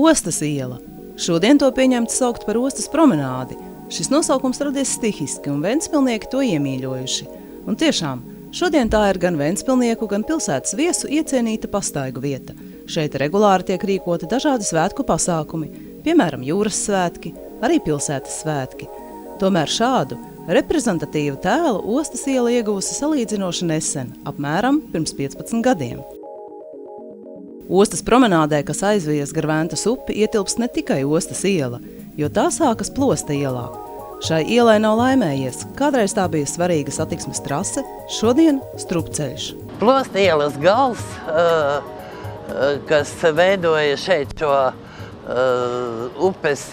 Ostas iela. Šodien to pieņemts saukt par Ostas promenādi. Šis nosaukums radies stihiski un ventspilnieki to iemīļojuši. Un tiešām, šodien tā ir gan ventspilnieku, gan pilsētas viesu iecienīta pastaigu vieta. Šeit regulāri tiek rīkoti dažādi svētku pasākumi, piemēram, jūras svētki, arī pilsētas svētki. Tomēr šādu reprezentatīvu tēlu Ostas iela ieguvusi salīdzinoši nesen, apmēram pirms 15 gadiem. Ostas promenādē, kas aizvies gar Ventas upi, ietilpst ne tikai Ostas iela, jo tā sākas Plosta ielā. Šai ielai nav laimējies, kādreiz tā bija svarīga satiksmes trase, šodien strupceļš. Plosta ielas gals, kas veidoja šeit šo upes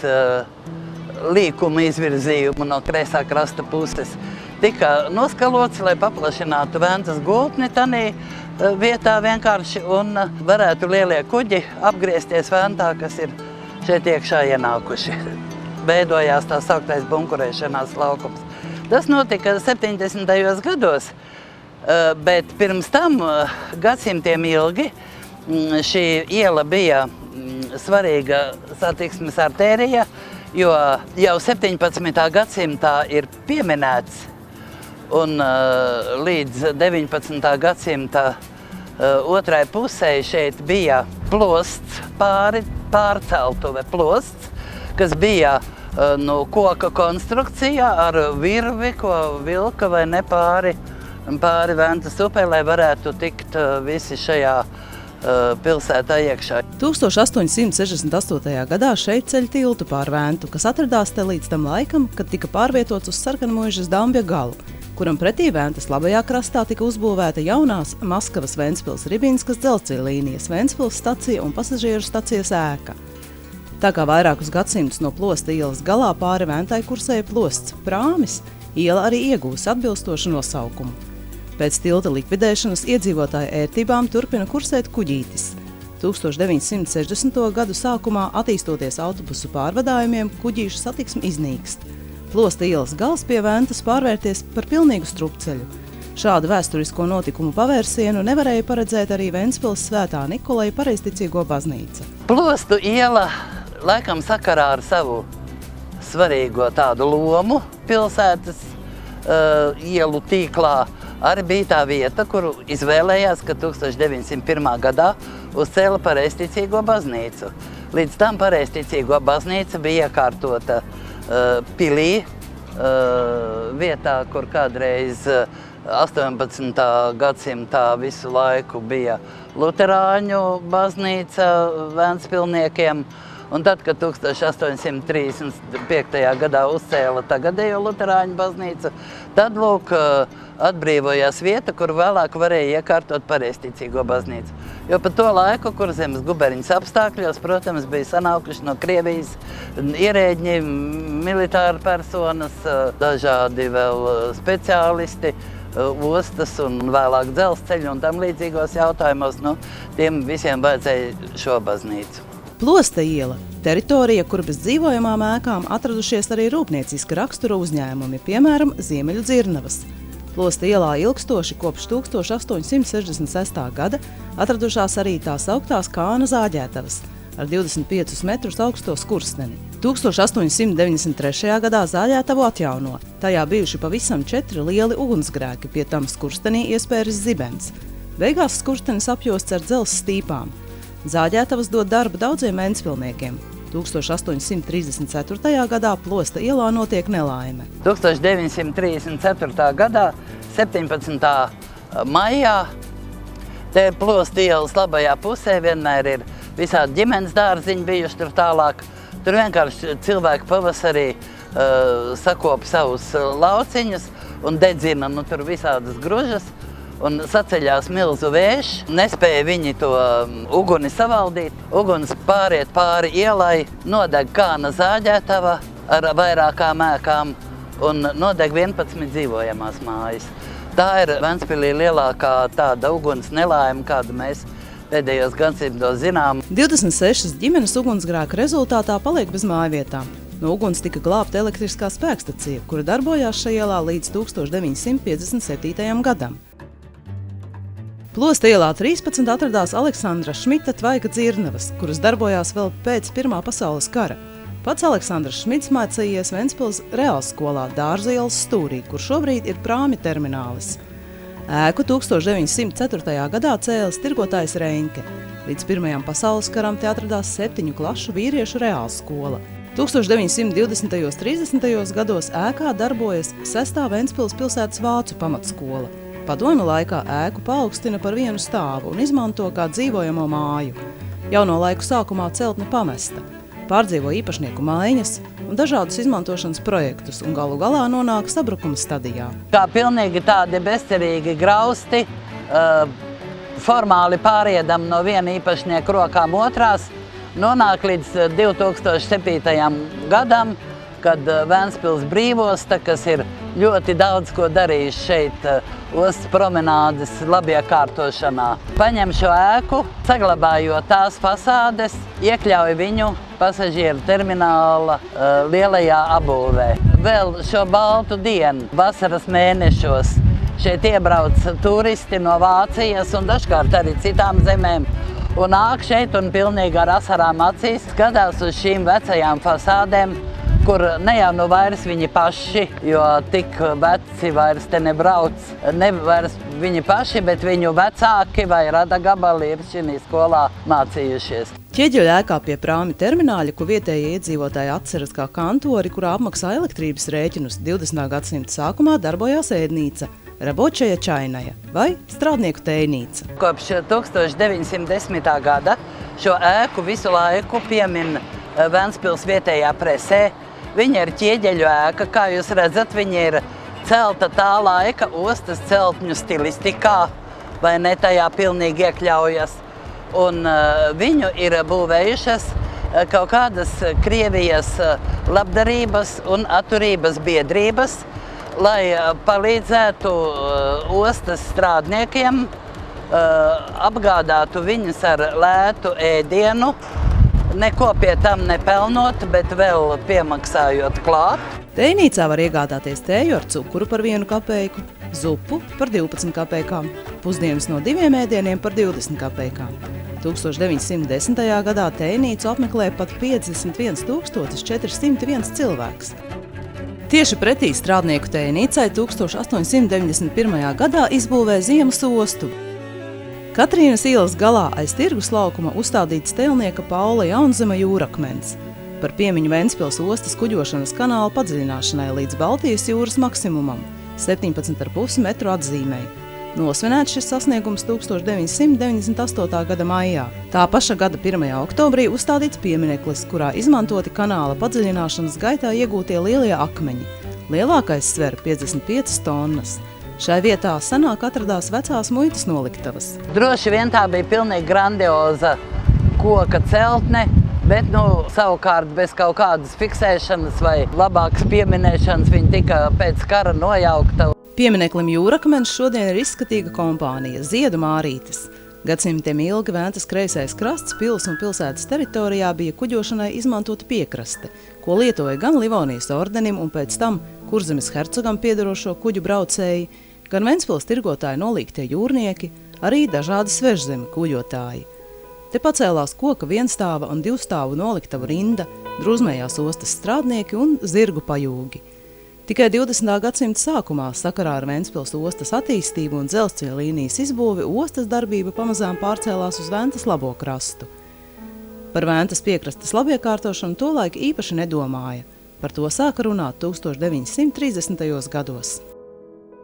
līkuma izvirzījumu no kreisā krasta puses, tika noskalots, lai paplašinātu Ventas gultni tanī vietā vienkārši un varētu lielie kuģi apgriezties Ventā, kas ir šeit iekšā ienākuši. Veidojās tā sauktais bunkurēšanās laukums. Tas notika 70. gados, bet pirms tam gadsimtiem ilgi šī iela bija svarīga satiksmes artērija, jo jau 17. gadsimtā ir pieminēts un līdz 19. gadsimta otrai pusē šeit bija plosts, pārceltuve plosts, kas bija koka konstrukcijā ar virvi, ko vilka vai ne pāri Ventas upē, lai varētu tikt visi šajā pilsētā iekšā. 1868. gadā šeit ceļ tiltu pār Ventu, kas atradās te līdz tam laikam, kad tika pārvietots uz Sarkanmuižas Dambja galu, kuram pretī Ventas labajā krastā tika uzbūvēta jaunās Maskavas Ventspils-Ribinskas dzelzceļa līnijas Ventspils stacija un pasažieru stacijas ēka. Tā kā vairākus gadsimtus no Plosta ielas galā pāri Ventai kursēja plosts Prāmis, iela arī iegūs atbilstošu nosaukumu. Pēc tilta likvidēšanas iedzīvotāju ērtībām turpina kursēt kuģītis. 1960. gadu sākumā, attīstoties autobusu pārvadājumiem, kuģīšu satiksme iznīkst. Plosta ielas gals pie Ventas pārvērties par pilnīgu strupceļu. Šādu vēsturisko notikumu pavērsienu nevarēja paredzēt arī Ventspils Svētā Nikolaja pareizticīgo baznīca. Plostu iela laikam sakarā ar savu svarīgo tādu lomu pilsētas ielu tīklā arī bija tā vieta, kuru izvēlējās, ka 1901. gadā uzcēla pareizticīgo baznīcu. Līdz tam pareizticīgo baznīca bija iekārtota pilī, vietā, kur kādreiz 18. gadsimtā visu laiku bija luterāņu baznīca ventspilniekiem. Un tad, kad 1835. gadā uzcēla tagadējo luterāņu baznīcu, tad, lūk, atbrīvojās vieta, kur vēlāk varēja iekārtot pareizticīgo baznīcu. Jo pa to laiku, Kurzemes guberņas apstākļos, protams, bija sanākuši no Krievijas ierēģi, militāri personas, dažādi vēl speciālisti, ostas un vēlāk dzelzceļu un tam līdzīgos jautājumos, tiem visiem vajadzēja šo baznīcu. Plosta iela – teritorija, kur bez dzīvojamām ēkām atradušies arī rūpnieciska rakstura uzņēmumi, piemēram, Ziemeļu Dzirnavas. Plosta ielā ilgstoši kopš 1866. gada atradušās arī tās augtās Kāna zāģētavas ar 25 metrus augsto skursteni. 1893. gadā zāģētavu atjauno. Tajā bijuši pavisam 4 lieli ugunsgrēki, pie tam skurstenī iespēris zibens. Beigās skurstenis apjosts ar dzelzs stīpām. Zāģētavas dod darbu daudziem ventspilniekiem. 1834. gadā Plosta ielā notiek nelaime. 1934. gadā, 17. maijā, te Plosta ielas labajā pusē vienmēr ir visādi ģimenes dārziņi bijuši tur tālāk. Tur vienkārši cilvēki pavasarī sakop savus lauciņus un dedzina tur visādas gružas. Un saceļās milzu vējš, nespēja viņi to uguni savaldīt. Uguns pāriet pāri ielai, nodeg Kāna zāģētava ar vairākām ēkām un nodeg 11 dzīvojamās mājas. Tā ir Ventspilī lielākā tāda uguns nelaime, kādu mēs pēdējos gadsimtos zinām. 26 ģimenes ugunsgrēka rezultātā paliek bez mājvietām. No uguns tika glābta elektriskā spēkstacija, kura darbojās šajā ielā līdz 1957. gadam. Plosta ielā 13 atradās Aleksandra Šmita tvaiga dzirnavas, kuras darbojās vēl pēc Pirmā pasaules kara. Pats Aleksandrs Šmits mācījies Ventspils reālskolā Dārza ielas stūrī, kur šobrīd ir prāmi terminālis. Ēku 1904. gadā cēlis tirgotājs Reinke. Līdz Pirmajam pasaules karam te atradās 7 klašu vīriešu reālskola. 1920. un 30. gados ēkā darbojas 6. Ventspils pilsētas vācu pamatskola. Padomju laikā ēku paaugstina par 1 stāvu un izmanto kā dzīvojamo māju. Jauno laiku sākumā celtne pamesta. Pārdzīvo īpašnieku maiņas un dažādus izmantošanas projektus un galu galā nonāk sabrukuma stadijā. Kā pilnīgi tādi bezcerīgi grausti, formāli pāriedam no viena īpašnieka rokām otrās, nonāk līdz 2007. gadam, kad Ventspils brīvosta, kas ir ļoti daudz ko darījis šeit ostas promenādes labiekārtošanā. Paņem šo ēku, saglabājot tās fasādes, iekļauj viņu pasažieru termināla lielajā apbūvē. Vēl šo baltu dienu, vasaras mēnešos, šeit iebrauc turisti no Vācijas un dažkārt arī citām zemēm. Un nāk šeit un pilnīgi ar asarām acīs skatās uz šīm vecajām fasādēm, kur ne jau nu vairs viņi paši, jo tik veci vairs te nebrauc, ne vairs viņi paši, bet viņu vecāki vai rada gabali ir šī skolā mācījušies. Ķieģeļa ēkā pie prāmi termināļa, ko vietējie iedzīvotāji atceras kā kantori, kurā apmaksā elektrības rēķinus, 20. gadsimta sākumā darbojās ēdnīca Rabočeja čainaja vai strādnieku tējnīca. Kopš 1910. gada šo ēku visu laiku piemin Ventspils vietējā presē. Viņa ir ķieģeļu ēka, kā jūs redzat, viņa ir celta tā laika ostas celtņu stilistikā, vai ne, tajā pilnīgi iekļaujas. Un viņu ir būvējušas kaut kādas Krievijas labdarības un atturības biedrības, lai palīdzētu ostas strādniekiem, apgādātu viņus ar lētu ēdienu, neko pie tam nepelnot, bet vēl piemaksājot klāt. Tējnīcā var iegādāties tēju ar cukuru par 1 kapeiku, zupu par 12 kapeikām, pusdienas no 2 ēdieniem par 20 kapeikām. 1910. gadā tējnīcu apmeklē pat 51 401 cilvēks. Tieši pretī strādnieku tējnīcai 1891. gadā izbūvē ziemas ostu. Katrīnas ielas galā aiz tirgus laukuma uzstādīts tēlnieka Paula Jaunzema jūrakmens par piemiņu Ventspils ostas kuģošanas kanāla padziļināšanai līdz Baltijas jūras maksimumam, 17,5 metru atzīmei. Nosvinēts šis sasniegums 1998. gada maijā. Tā paša gada 1. oktobrī uzstādīts piemineklis, kurā izmantoti kanāla padziļināšanas gaitā iegūtie lielie akmeņi. Lielākais sver 55 tonnas. Šai vietā senāk atradās vecās muitas noliktavas. Droši vien tā bija pilnīgi grandioza koka celtne, bet savukārt bez kaut kādas fiksēšanas vai labākas pieminēšanas viņa tika pēc kara nojaukta. Piemineklim jūrakmens šodien ir izskatīga kompānija Ziedu Mārītes. Gadsimtiem ilgi Ventas kreisais krasts pils un pilsētas teritorijā bija kuģošanai izmantota piekraste, ko lietoja gan Livonijas ordenim un pēc tam Kurzemes hercogam piederošo kuģu braucēji, gan Ventspils tirgotāji nolīgtie jūrnieki, arī dažādi svežzemi kuģotāji. Te pacēlās koka 1-stāva un 2-stāvu noliktavu rinda, drūzmējās ostas strādnieki un zirgu pajūgi. Tikai 20. gadsimta sākumā sakarā ar Ventspils ostas attīstību un dzelzceļa līnijas izbūvi ostas darbība pamazām pārcēlās uz Ventas labo krastu. Par Ventas piekrastes labiekārtošanu tolaik īpaši nedomāja. Par to sāka runāt 1930. gados.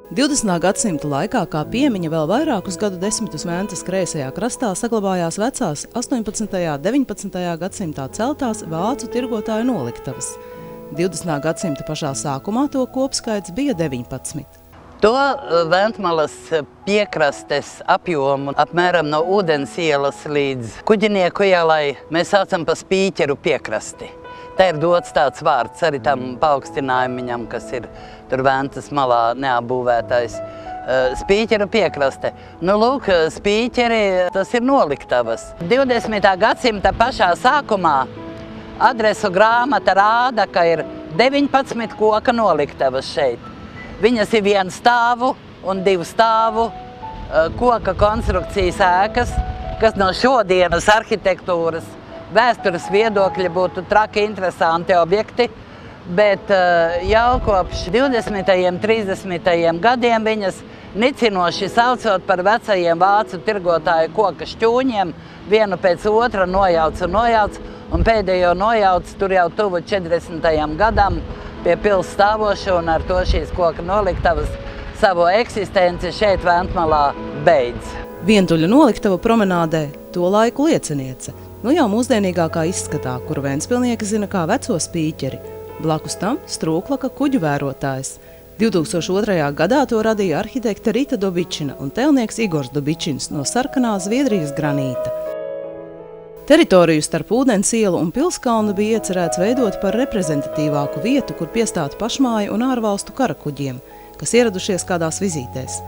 20. gadsimta laikā kā piemiņa vēl vairākus gadu desmitus Ventas kreisajā krastā saglabājās vecās 18. un 19. gadsimtā celtās vācu tirgotāju noliktavas. 20. gadsimta pašā sākumā to kopskaits bija 19. To Ventmalas piekrastes apjomu apmēram no Ūdens ielas līdz Kuģinieku ielai mēs saucam par Spīķeru piekrasti. Te ir dots tāds vārds arī tam paaugstinājumiņam, kas ir tur Ventas malā neapbūvētais. Spīķeru piekraste. Lūk, Spīķeri, tas ir noliktavas. 20. gadsimta pašā sākumā adresu grāmata rāda, ka ir 19 koka noliktavas šeit. Viņas ir 1 stāvu un 2 stāvu koka konstrukcijas ēkas, kas no šodienas arhitektūras vēstures viedokļa būtu traki interesanti objekti, bet jau kopš 20. 30. gadiem viņas nicinoši saucot par vecajiem vācu tirgotāju koka šķūņiem, vienu pēc otra nojauc, un pēdējo nojauc tur jau tuvu 40. gadam pie pils stāvoša, un ar to šīs koka noliktavas savu eksistenci šeit Ventmalā beidz. Vientuļu noliktava promenādē to laiku lieciniece, nu jau mūsdienīgākā izskatā, kuru ventspilnieki zina kā veco spīķeri. Blakus tam Strūklaka kuģu vērotājs. 2002. gadā to radīja arhitekte Rita Dobičina un telnieks Igors Dobičins no sarkanā Zviedrijas granīta. Teritoriju starp ūdens ielu un pilskalnu bija iecerēts veidot par reprezentatīvāku vietu, kur piestātu pašmāju un ārvalstu karakuģiem, kas ieradušies kādās vizītēs.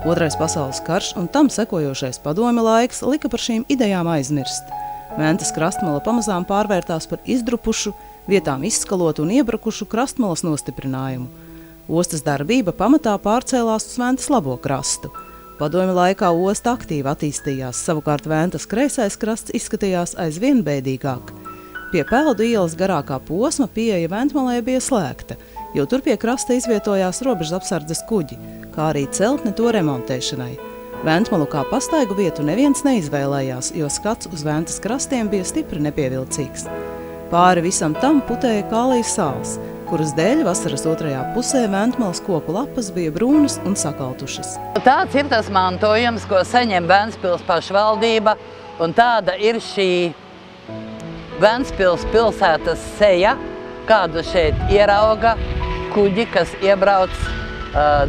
Otrais pasaules karš un tam sekojošais padomju laiks lika par šīm idejām aizmirst. Ventas krastmala pamazām pārvērtās par izdrupušu, vietām izskalotu un iebrukušu krastmalas nostiprinājumu. Ostas darbība pamatā pārcēlās uz Ventas labo krastu. Padomju laikā osta aktīvi attīstījās, savukārt Ventas kreisais krasts izskatījās aizvien bēdīgāk. Pie Peldu ielas garākā posma pieeja Ventmalē bija slēgta, jo tur pie krasta izvietojās robežapsardzes kuģi, kā arī celtne to remontēšanai. Ventmalu kā pastaigu vietu neviens neizvēlējās, jo skats uz Ventas krastiem bija stipri nepievilcīgs. Pāri visam tam putēja Kālijas sāls, kuras dēļ vasaras otrajā pusē Ventmalas koku lapas bija brūnas un sakaltušas. Tāds ir tas mantojums, ko saņem Ventspils pašvaldība, un tāda ir šī Ventspils pilsētas seja, kādu šeit ierauga kuģi, kas iebrauc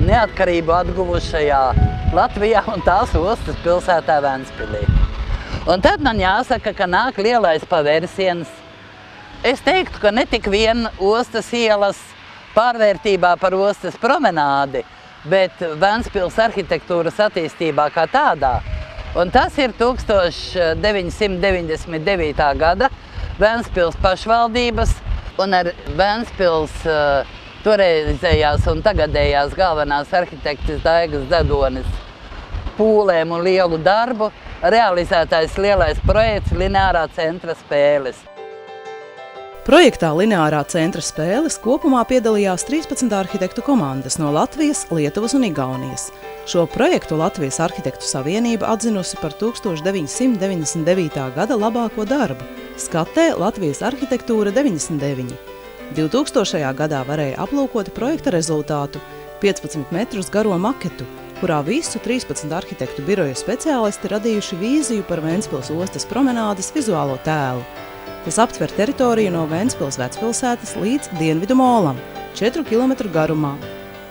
neatkarību atguvušajā Latvijā un tās ostas pilsētā Ventspilī. Un tad man jāsaka, ka nāk lielais pavērsiens. Es teiktu, ka ne tik vien ostas ielas pārvērtībā par ostas promenādi, bet Ventspils arhitektūras attīstībā kā tādā. Un tas ir 1999. gada Ventspils pašvaldības un ar Ventspils toreizējās un tagadējās galvenās arhitektes Daigas Zadonis pūlēm un lielu darbu realizētais lielais projekts Lineārā centra spēles. Projektā Lineārā centra spēles kopumā piedalījās 13 arhitektu komandas no Latvijas, Lietuvas un Igaunijas. Šo projektu Latvijas arhitektu savienība atzinusi par 1999. gada labāko darbu. Skatē Latvijas arhitektūra 99. 2000. gadā varēja aplūkot projekta rezultātu 15 metrus garo maketu, kurā visu 13 arhitektu biroja speciālisti radījuši vīziju par Ventspils ostas promenādes vizuālo tēlu. Tas aptver teritoriju no Ventspils vecpilsētas līdz Dienvidu molam, 4 km garumā,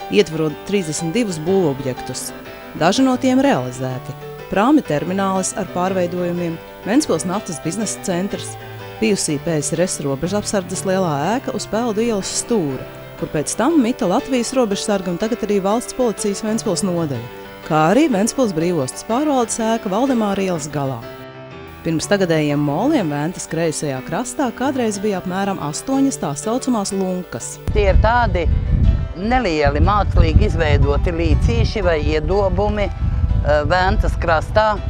ietverot 32 būvobjektus. Daži no tiem realizēti. Prāmi terminālis ar pārveidojumiem, Ventspils naftas biznesa centrs, bijusī PSRS robežapsardzes lielā ēka uz Peldu ielas stūra, kur pēc tam mita Latvijas robežsarga un tagad arī valsts policijas Ventspils nodaļa, kā arī Ventspils brīvostas pārvaldes ēka Valdemāra ielas galā. Pirms tagadējiem moliem Ventas kreisajā krastā kādreiz bija apmēram 8 tā saucamās lunkas. Tie ir tādi nelieli mākslīgi izveidoti līcīši vai iedobumi Ventas krastā,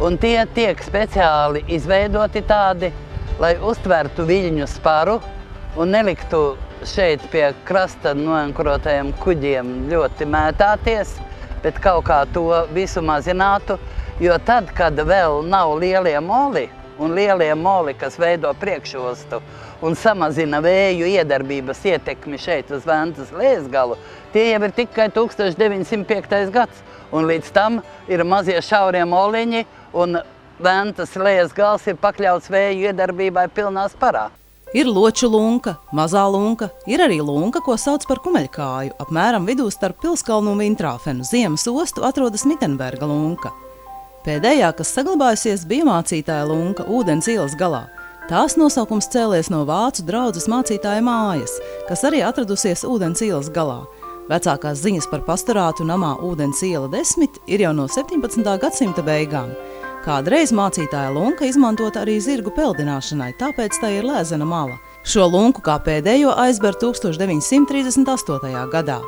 un tie tiek speciāli izveidoti tādi, lai uztvertu viļņu sparu un neliktu šeit pie krasta noenkurotajiem kuģiem ļoti mētāties, bet kaut kā to visu mazinātu. Jo tad, kad vēl nav lielie moli, un lielie moli, kas veido priekšostu un samazina vēju iedarbības ietekmi šeit uz Ventas lēsgalu, tie jau ir tikai 1905. gads. Un līdz tam ir mazie šaurie moliņi, un Ventas lēsgals ir pakļauts vēju iedarbībai pilnā sparā. Ir Loču lunka, Mazā lunka, ir arī lunka, ko sauc par Kumeļkāju. Apmēram vidū starp Pilskalnu un Vintrāfenu ziemas ostu atrodas Mitenberga lunka. Pēdējā, kas saglabājusies, bija mācītāja lunka ūdens ielas galā. Tās nosaukums cēlies no vācu draudzes mācītāja mājas, kas arī atradusies ūdens ielas galā. Vecākās ziņas par pastorātu namā ūdens iela 10 ir jau no 17. gadsimta beigām. Kādreiz mācītāja lunka izmantota arī zirgu peldināšanai, tāpēc tā ir lēzena mala. Šo lunku kā pēdējo aizber 1938. gadā.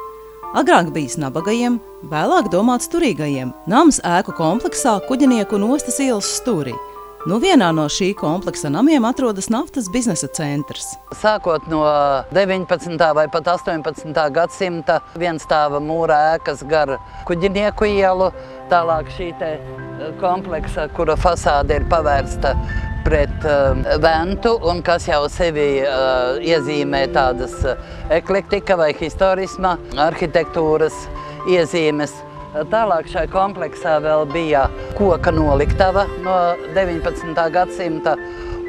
Agrāk bijis nabagajiem, vēlāk domāts turīgajiem. Nams ēku kompleksā Kuģinieku un Ostas ielas stūrī. Nu vienā no šī kompleksa namiem atrodas naftas biznesa centrs. Sākot no 19. vai pat 18. gadsimta vienstāva mūra ēkas gar Kuģinieku ielu, tālāk šī te kompleksa, kura fasāde ir pavērsta pret ventu un kas jau sevi iezīmē tādas eklektika vai historisma, arhitektūras iezīmes. Tālāk šai kompleksā vēl bija koka noliktava no 19. gadsimta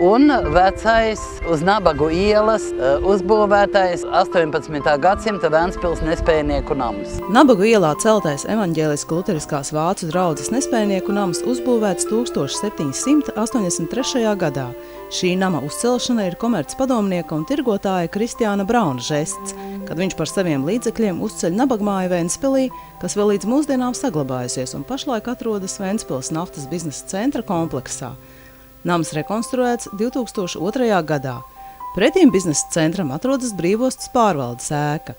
un vecais uz Nabagu ielas uzbūvētais 18. gadsimta Ventspils nespējnieku nams. Nabagu ielā celtais evaņģēlisko-luteriskās vācu draudzes nespējnieku nams uzbūvēts 1783. gadā. Šī nama uzcelšana ir komercpadomnieka un tirgotāja Kristiāna Brauna žests, kad viņš par saviem līdzekļiem uzceļ nabagmāju Ventspilī, kas vēl līdz mūsdienām saglabājusies un pašlaik atrodas Ventspils naftas biznesa centra kompleksā. Nams rekonstruēts 2002. gadā. Pretīm biznesa centram atrodas Brīvostas pārvaldes ēka.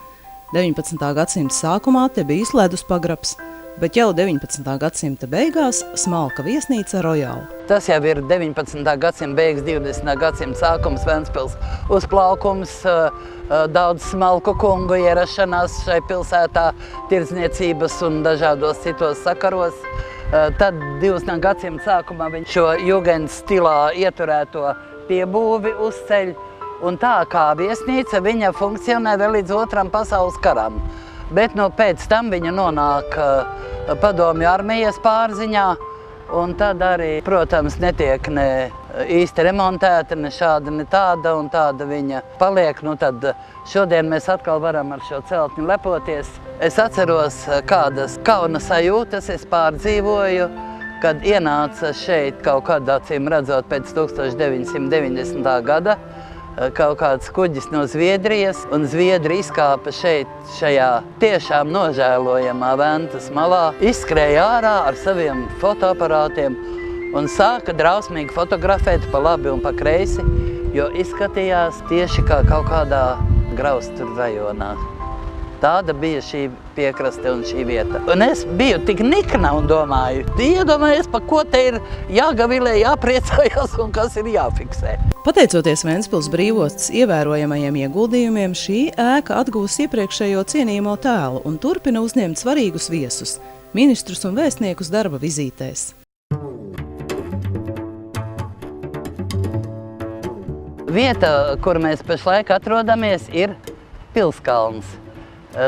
19. gadsimta sākumā te bija ledus pagrabs, bet jau 19. gadsimta beigās smalka viesnīca Royal. Tas jau ir 19. gadsimta beigas, 20. gadsimta sākums, Ventspils uzplaukums, daudz smalku kungu ierašanās šai pilsētā, tirdzniecības un dažādos citos sakaros. Tad 20. gadsimta sākumā viņš šo jugend stilā ieturēto piebūvi uzceļ, un tā kā viesnīca viņa funkcionē vēl līdz Otram pasaules karam. Bet pēc tam viņa nonāk padomju armijas pārziņā, un tad arī, protams, netiek ne īsti remontēta, ne šāda, ne tāda, un tāda viņa paliek. Tad šodien mēs atkal varam ar šo celtni lepoties. Es atceros, kādas kauna sajūtas es pārdzīvoju, kad ienāca šeit kaut kādā, acīm redzot, pēc 1990. gada, kaut kāds kuģis no Zviedrijas, un zviedri izkāpa šeit, šajā tiešām nožēlojamā Ventas malā, izskrēja ārā ar saviem fotoaparātiem un sāka drausmīgi fotografēt pa labi un pa kreisi, jo izskatījās tieši kā kaut kādā Graustur rajonā. Tāda bija šī piekraste un šī vieta. Un es biju tik nikna un domāju, iedomājies, pa ko te ir jāgavilē, jāpriecājas un kas ir jāfiksē. Pateicoties Ventspils Brīvostas ievērojamajiem ieguldījumiem, šī ēka atgūs iepriekšējo cienījamo tēlu un turpina uzņemt svarīgus viesus, ministrus un vēstniekus darba vizītēs. Vieta, kur mēs pašlaik atrodamies, ir Pilskalns.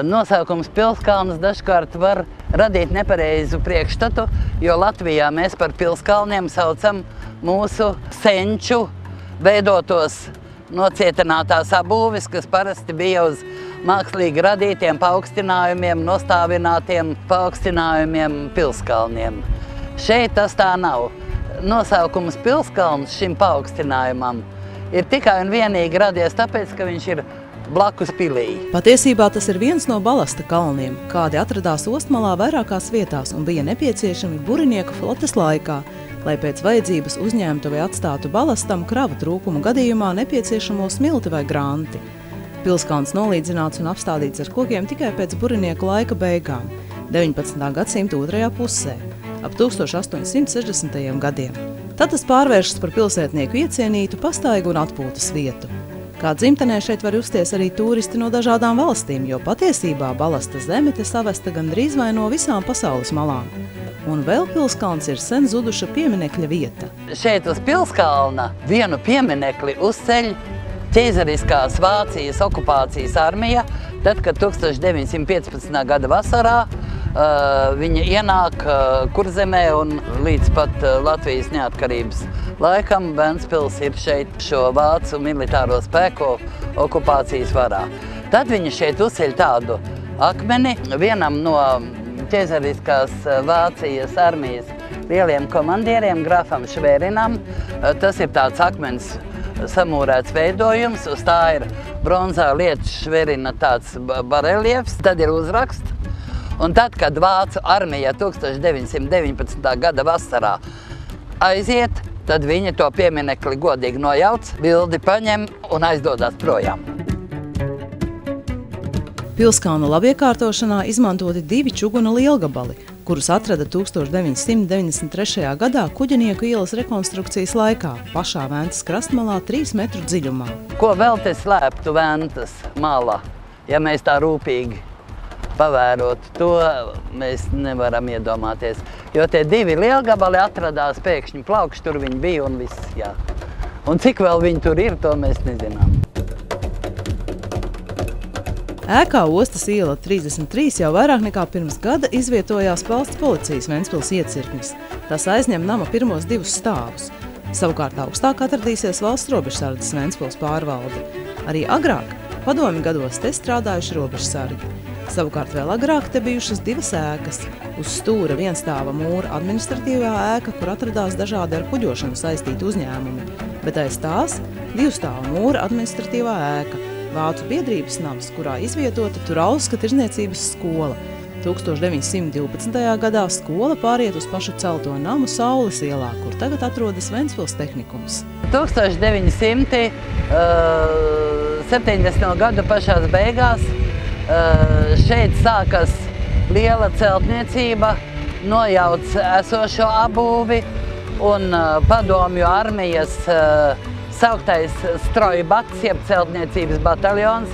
Nosaukums Pilskalns dažkārt var radīt nepareizu priekšstatu, jo Latvijā mēs par pilskalniem saucam mūsu senču veidotos nocietinātās apbūves, kas parasti bija uz mākslīgi radītiem paaugstinājumiem, nostāvinātiem paaugstinājumiem pilskalniem. Šeit tas tā nav. Nosaukums Pilskalns šim paaugstinājumam ir tikai un vienīgi radies tāpēc, ka viņš ir blakus pilī. Patiesībā tas ir viens no balasta kalniem, kādi atradās Ostmalā vairākās vietās un bija nepieciešami burinieku flotes laikā, lai pēc vajadzības uzņemtu vai atstātu balastam kravu trūkumu gadījumā nepieciešamo smilti vai granti. Pilskalns nolīdzināts un apstādīts ar kokiem tikai pēc burinieku laika beigām, 19. gadsimta otrajā pusē, ap 1860. gadiem. Tad tas pārvēršas par pilsētnieku iecienītu pastaigu un atpūtas vietu. Kā dzimtenē šeit var justies arī turisti no dažādām valstīm, jo patiesībā balasta zeme te savesta gandrīz vai no visām pasaules malām. Un vēl Pilskalns ir sen zuduša pieminekļa vieta. Šeit uz Pilskalna vienu pieminekli uzceļ ķeizariskās Vācijas okupācijas armija, tad, kad 1915. gada vasarā viņa ienāk Kurzemē un līdz pat Latvijas neatkarības laikam Ventspils ir šeit šo vācu militāro spēku okupācijas varā. Tad viņi šeit uzceļ tādu akmeni vienam no ķeizariskās Vācijas armijas lieliem komandieriem, grafam Švērinam. Tas ir tāds akmens samūrēts veidojums, uz tā ir bronzā lietas Švērina tāds bareljefs, tad ir uzraksts. Un tad, kad Vācu armija 1919. gada vasarā aiziet, tad viņi to pieminekli godīgi nojauc, bildi paņem un aizdodas projām. Pilskalna labiekārtošanā izmantoti 2 čuguna lielgabali, kurus atrada 1993. gadā Kuģinieku ielas rekonstrukcijas laikā, pašā Ventas krastmalā 3 metru dziļumā. Ko vēl te slēptu Ventas malā, ja mēs tā rūpīgi pavērotu, to mēs nevaram iedomāties. Jo tie 2 lielgabali atradās pēkšņi plaukši, tur viņi bija un viss, jā. Un cik vēl viņi tur ir, to mēs nezinām. Ēkā Ostas iela 33 jau vairāk nekā pirms gada izvietojās valsts policijas Ventspils iecirknis. Tas aizņem nama pirmos 2 stāvus. Savukārt augstāk atradīsies valsts robežsardzes Ventspils pārvalde. Arī agrāk, padomju gados, te strādājuši robežsargi. Savukārt vēl agrāk te bijušas 2 ēkas. Uz stūra vienstāva mūra administratīvā ēka, kur atradās dažādi ar kuģošanu saistīti uzņēmumi, bet aiz tās 2 stāva mūra administratīvā ēka, Vācu biedrības nams, kurā izvietota Turauska tirzniecības skola. 1912. gadā skola pāriet uz pašu celto namu Saules ielā, kur tagad atrodas Ventspils tehnikums. 1970. gadu pašās beigās šeit sākas liela celtniecība, nojauc esošo apbūvi un padomju armijas sauktais strojbats, jeb celtniecības bataljons,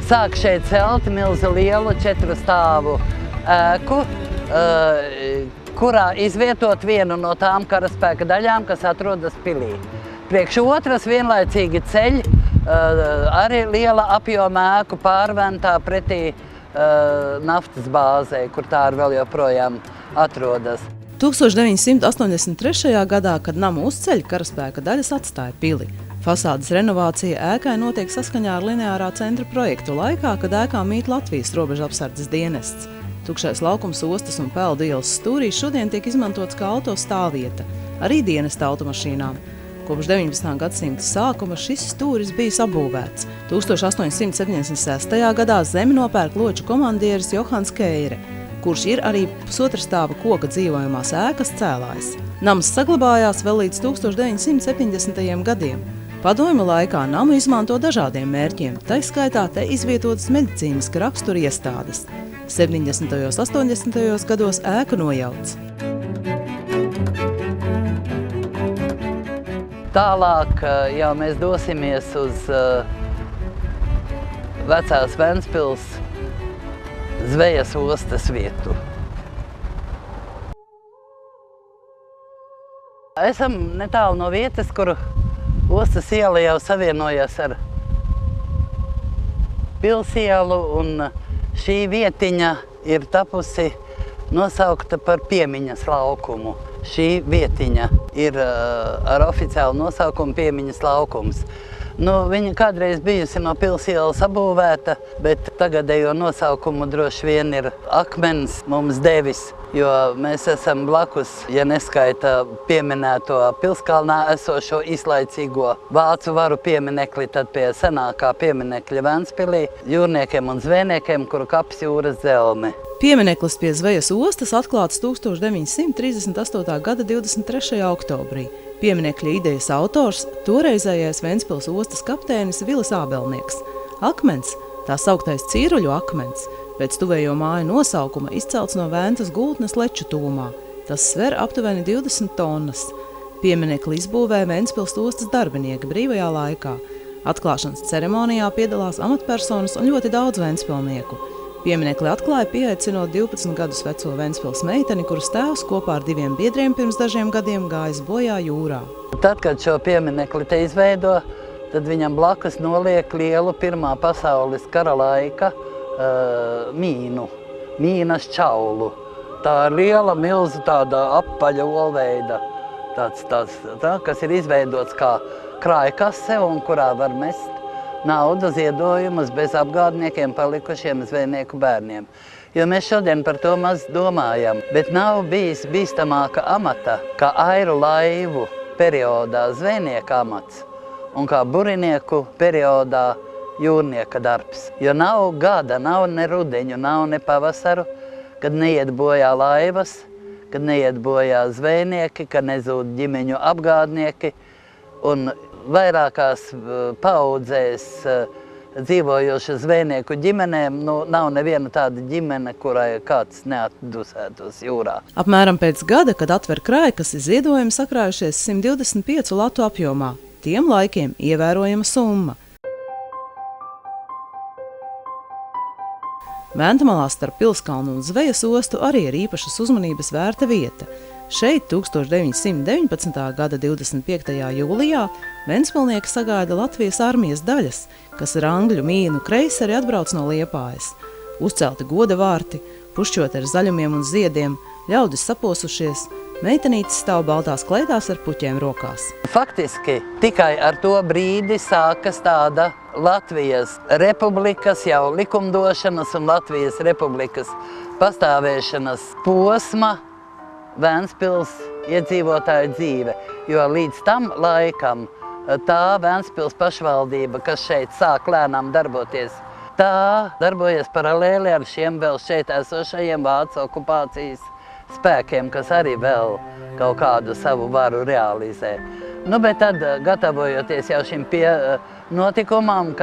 sāk šeit celt milzu lielu 4 stāvu ēku, kurā izvietot vienu no tām karaspēka daļām, kas atrodas pilī. Priekš otras vienlaicīgi ceļ arī liela apjoma ēku pārventā pretī naftas bāzei, kur tā arī vēl joprojām atrodas. 1983. gadā, kad namu uzceļ, karaspēka daļas atstāja pili. Fasādes renovācija ēkai notiek saskaņā ar lineārā centra projektu laikā, kad ēkā mīt Latvijas robežapsardzes dienests. Tukšais laukums Ostas un Peldu ielas stūrī šodien tiek izmantots kā auto stāvvieta, arī dienesta automašīnām. Kopš 19. gadsimta sākuma šis stūris bijis apbūvēts. 1876. gadā zemi nopērk loču komandieris Johans Keire, kurš ir arī pusotra stāva koka dzīvojamās ēkas cēlājs. Nams saglabājās vēl līdz 1970. gadiem. Padomju laikā namu izmanto dažādiem mērķiem, tai skaitā te izvietotas medicīniska rakstura iestādes. 70. un 80. gados ēku nojauc. Tālāk jau mēs dosimies uz vecās Ventspils zvejas ostas vietu. Esam netālu no vietas, kur Ostas iela jau savienojas ar Pils ielu, un šī vietiņa ir tapusi nosaukta par piemiņas laukumu. Šī vietiņa ir ar oficiālu nosaukumu piemiņas laukums. Viņa kādreiz bijusi no Pils ielas apbūvēta, bet tagadējo nosaukumu droši vien ir akmens mums devis, jo mēs esam blakus, ja neskaita pieminēto Pilskalnā esošo izlaicīgo vācu varu pieminekli, tad pie senākā pieminekļa Ventspilī jūrniekiem un zvejniekiem, kuru kaps jūras zelme. Piemineklis pie Zvejas ostas atklāts 1938. gada 23. oktobrī. Pieminekļa idejas autors toreizējais Ventspils ostas kapteinis Vilis Ābelnieks. Akmens, tā sauktais Cīruļu akmens, pēc tuvējo māju nosaukuma izcelts no Ventas gultnes Leču tūmā. Tas sver aptuveni 20 tonnas. Pieminekli izbūvē Ventspils ostas darbinieki brīvajā laikā. Atklāšanas ceremonijā piedalās amatpersonas un ļoti daudz ventspilnieku. Pieminekli atklāja pieaicinot 12 gadus veco Ventspils meiteni, kuras tēvs kopā ar 2 biedriem pirms dažiem gadiem gājis bojā jūrā. Tad, kad šo pieminekli te izveido, tad viņam blakus noliek lielu Pirmā pasaules kara laika mīnas čaulu. Tā ir liela milzu tāda apaļa olveida, kas ir izveidots kā krājkase un kurā var mest naudu ziedojumus bez apgādniekiem palikušiem zvejnieku bērniem. Jo mēs šodien par to maz domājam, bet nav bijis bīstamāka amata kā airu laivu periodā zvejnieka amats un kā burinieku periodā jūrnieka darbs. Jo nav gada, nav ne rudeņu, nav ne pavasaru, kad neiet bojā laivas, kad neiet bojā zvejnieki, kad nezūd ģimeņu apgādnieki. Un vairākās paudzēs dzīvojoša zvejnieku ģimenēm. Nu, nav neviena tāda ģimene, kurai kāds neatdusētos jūrā. Apmēram pēc gada, kad atver krājkases, ziedojumi sakrājušies 125 latu apjomā. Tiem laikiem ievērojama summa. Ventamalā starp Pilskalnu un Zvejas ostu arī ir īpašas uzmanības vērta vieta. Šeit 1919. gada 25. jūlijā ventspilnieki sagaida Latvijas armijas daļas, kas ar angļu mīnu kreiseri atbrauc no Liepājas. Uzcelti goda vārti, pušķoti ar zaļumiem un ziediem, ļaudis saposušies, meitenītes stāv baltās kleidās ar puķiem rokās. Faktiski tikai ar to brīdi sākas tāda Latvijas republikas jau likumdošanas un Latvijas republikas pastāvēšanas posma Ventspils iedzīvotāju dzīve, jo līdz tam laikam tā Ventspils pašvaldība, kas šeit sāk lēnām darboties, tā darbojas paralēli ar šiem vēl šeit esošajiem vācu okupācijas spēkiem, kas arī vēl kaut kādu savu varu realizē. Nu, bet tad, gatavojoties jau šim notikumam,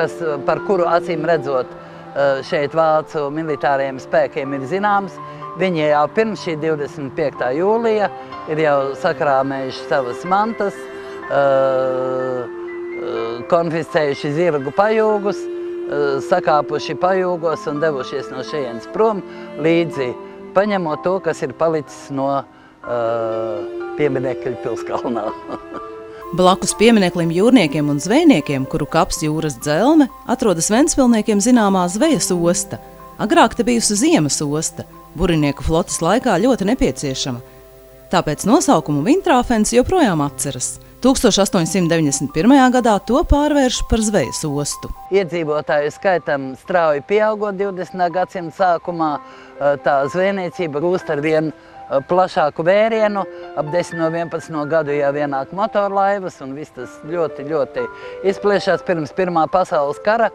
par kuru acīm redzot šeit vācu militāriem spēkiem ir zināms, viņi jau pirms šī 25. jūlija ir jau sakrāmējuši savas mantas, konfiscējuši zirgu pajūgus, sakāpuši pajūgos un devušies no šejienes prom, līdzi paņemot to, kas ir palicis no pieminekļa Pilskalnā. Blakus piemineklim jūrniekiem un zvejniekiem, kuru kaps jūras dzelme, atrodas ventspilniekiem zināmā Zvejas osta. Agrāk te bijusi ziemas osta, burinieku flotes laikā ļoti nepieciešama. Tāpēc nosaukumu Vintrāfens joprojām atceras. 1891. gadā to pārvērš par Zvejas ostu. Iedzīvotāju skaitam strauji pieaugot 20. gadsimta sākumā, tā zvejniecība gūst ar vien plašāku vērienu. Ap 10 no 11 gadu jau ienāk motorlaivas, un viss tas ļoti, ļoti izplešās pirms Pirmā pasaules kara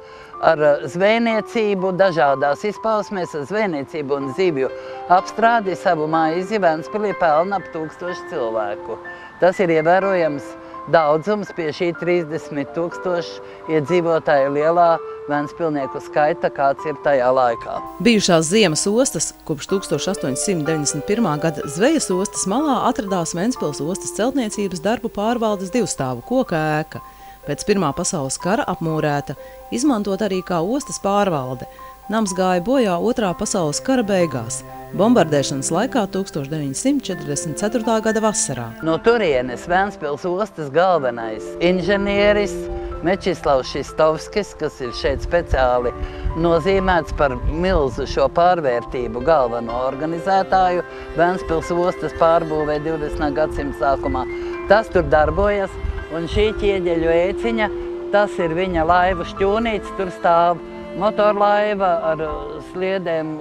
ar zvejniecību dažādās izpausmēs, ar zvejniecību un zivju apstrādi savu maizi Ventspilī pelna ap 1000 cilvēku. Tas ir ievērojams daudzums pie šī 30 000 iedzīvotāju lielā ventspilnieku skaita, kāds ir tajā laikā. Bijušās ziemas ostas kopš 1891. gada Zvejas ostas malā atradās Ventspils ostas celtniecības darbu pārvaldes divstāvu koka ēka. Pēc Pirmā pasaules kara apmūrēta, izmantot arī kā ostas pārvalde. Nams gāja bojā Otrā pasaules kara beigās, bombardēšanas laikā 1944. gada vasarā. No turienes Ventspils ostas galvenais inženieris Mečislavs Šistovskis, kas ir šeit speciāli nozīmēts par milzu šo pārvērtību galveno organizētāju Ventspils ostas pārbūvē 20. gadsimta sākumā. Tas tur darbojas, un šī ķieģeļu ēciņa, tas ir viņa laivu šķūnīts, tur stāv motorlaiva ar sliedēm,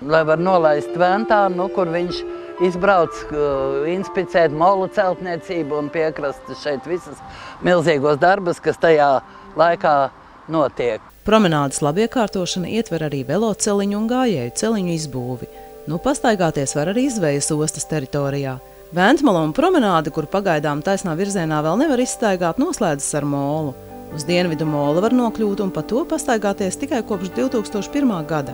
lai var nolaist ventā, kur viņš izbrauc, inspicēt molu celtniecību un piekrast šeit visas milzīgos darbus, kas tajā laikā notiek. Promenādes labiekārtošana ietver arī veloceliņu un gājēju celiņu izbūvi. Pastaigāties var arī Zvejas ostas teritorijā. Ventmala un promenāde, kur pagaidām taisnā virzienā vēl nevar izstaigāt, noslēdzas ar molu. Uz dienvidu molu var nokļūt un pa to pastaigāties tikai kopš 2001. gada.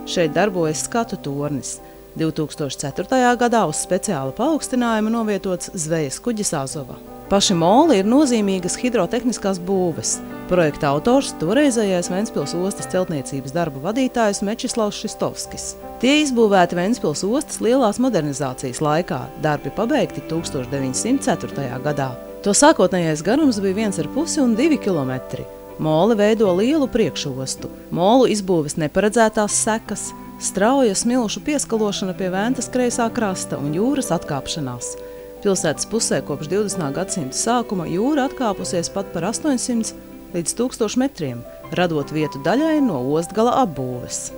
Šeit darbojas skatu tornis. 2004. gadā uz speciāla paaugstinājuma novietots Zvejas kuģis Azova. Paši moli ir nozīmīgas hidrotehniskās būves. Projekta autors toreizējais Ventspils ostas celtniecības darbu vadītājs Mečislavs Šistovskis. Tie izbūvēti Ventspils ostas lielās modernizācijas laikā, darbi pabeigti 1904. gadā. To sākotnējais garums bija 1,5 un 2 kilometri. Moli veido lielu priekšostu. Molu izbūves neparedzētās sekas, strauja smilšu pieskalošana pie Ventas kreisā krasta un jūras atkāpšanās. Pilsētas pusē kopš 20. gadsimta sākuma jūra atkāpusies pat par 800 līdz 1000 metriem, radot vietu daļai no ostgala apbūves.